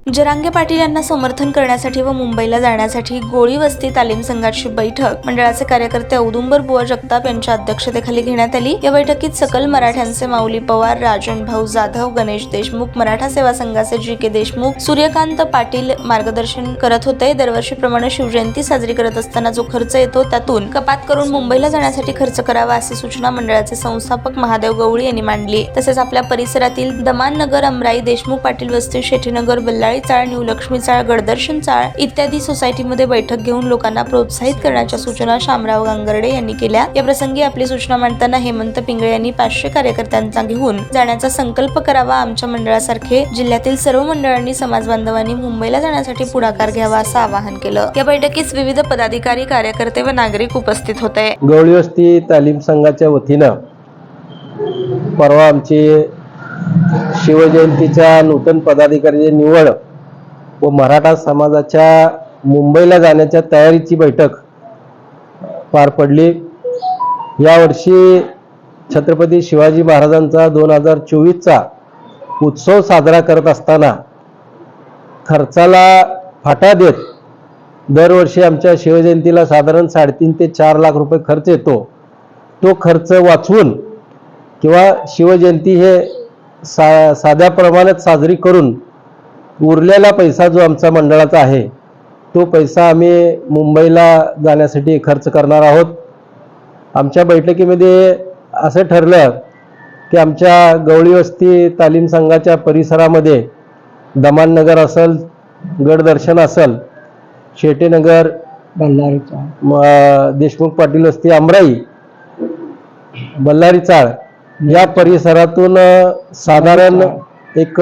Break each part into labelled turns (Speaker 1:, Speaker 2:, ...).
Speaker 1: जरांगे पाटील यांना समर्थन करण्यासाठी व मुंबईला जाण्यासाठी गोळी वस्ती तालीम संघाची बैठक मंडळाचे कार्यकर्ते औदुंबर बुवा जगताप यांच्या अध्यक्षतेखाली घेण्यात आली। या बैठकीत सकल मराठ्यांचे माऊली पवार, राजन भाऊ जाधव, गणेश देशमुख, मराठा सेवा संघाचे जी.के. देशमुख, सूर्यकांत पाटील मार्गदर्शन करत होते। दरवर्षीप्रमाणे शिवजयंती साजरी करत असताना जो खर्च येतो त्यातून कपात करून मुंबईला जाण्यासाठी खर्च करावा अशी सूचना मंडळाचे संस्थापक महादेव गवळी यांनी मांडली। तसेच आपल्या परिसरातील दमान नगर, अमराई, देशमुख पाटील वस्ती, शेठीनगर, बल्लाळी चाळ, न्यू लक्ष्मी चाळ, गडदर्शन चाळ इत्यादी सोसायटीमध्ये बैठक घेऊन लोकांना प्रोत्साहित करण्याच्या सूचना शामराव गांगर्डे यांनी केल्या। या प्रसंगी आपली सूचना मांडताना हेमंत पिंगळे यांनी 500 कार्यकर्त्यांचा घेऊन जाण्याचा संकल्प करावा। आमच्या मंडळासारखे जिल्ह्यातील सर्व मंडळांनी, समाज बांधवांनी मुंबईला जाण्यासाठी पुढाकार घ्यावा असं आवाहन केलं। या बैठकीस विविध पदाधिकारी, कार्यकर्ते व नागरिक उपस्थित होते।
Speaker 2: गवळी वस्ती तालीम संघाच्या वतीनं परवा आमची शिवजयंतीच्या नूतन पदाधिकाऱ्याची निवड व मराठा समाजाच्या मुंबईला जाण्याच्या तयारीची बैठक पार पडली। यावर्षी छत्रपती शिवाजी महाराजांचा 2024चा उत्सव साजरा करत असताना खर्चाला फाटा देत दरवर्षी आमच्या शिवजयंतीला साधारण 3.5 ते 4 लाख रुपये खर्च येतो। तो खर्च वाचवून किंवा शिवजयंती हे साध्या प्रमाणात साजरी करून उरलेला पैसा जो आमचा मंडळाचा आहे तो पैसा आम्ही मुंबईला जाण्यासाठी खर्च करणार आहोत। आमच्या बैठकीमध्ये असं ठरलं की आमच्या गवळी वस्ती तालीम संघाच्या परिसरामध्ये दमान नगर असेल, गडदर्शन असेल, शेठीनगर, देशमुख पाटील वस्ती, अमराई, बल्लारी चाळ या परिसरातून साधारण एक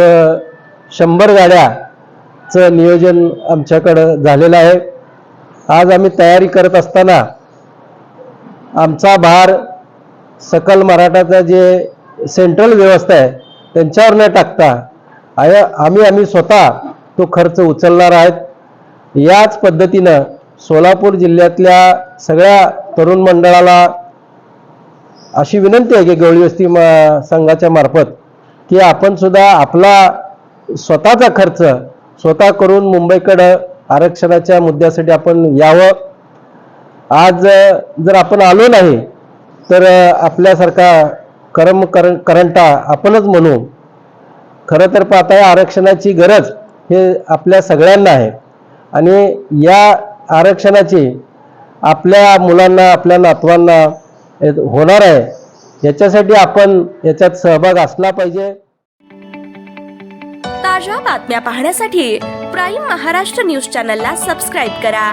Speaker 2: 100 गाड्याचं नियोजन आमच्याकडं झालेलं आहे। आज आम्ही तयारी करत असताना आमचा भार सकल मराठाचा जे सेंट्रल व्यवस्था आहे त्यांच्यावर न टाकता आम्ही स्वतः तो खर्च उचलणार आहेत। याच पद्धतीनं सोलापूर जिल्ह्यातल्या सगळ्या तरुण मंडळाला अशी विनंती आहे की गवळी वस्ती संघाच्या मार्फत की आपण सुद्धा आपला स्वतःचा खर्च स्वतः करून मुंबईकडे आरक्षणाच्या मुद्द्यासाठी आपण यावं। आज जर आपण आलो नाही तर आपल्यासारखा करंटा आपणच म्हणू। खरं तर पाहता आरक्षणाची गरज हे आपल्या सगळ्यांना आहे आणि या आरक्षणाची आपल्या मुलांना, आपल्या नातवांना होणार आहे, याच्यासाठी आपण याच्यात सहभाग असला पाहिजे।
Speaker 1: ताज्या बातम्या पाहण्यासाठी प्राईम महाराष्ट्र न्यूज चॅनलला सबस्क्राईब करा।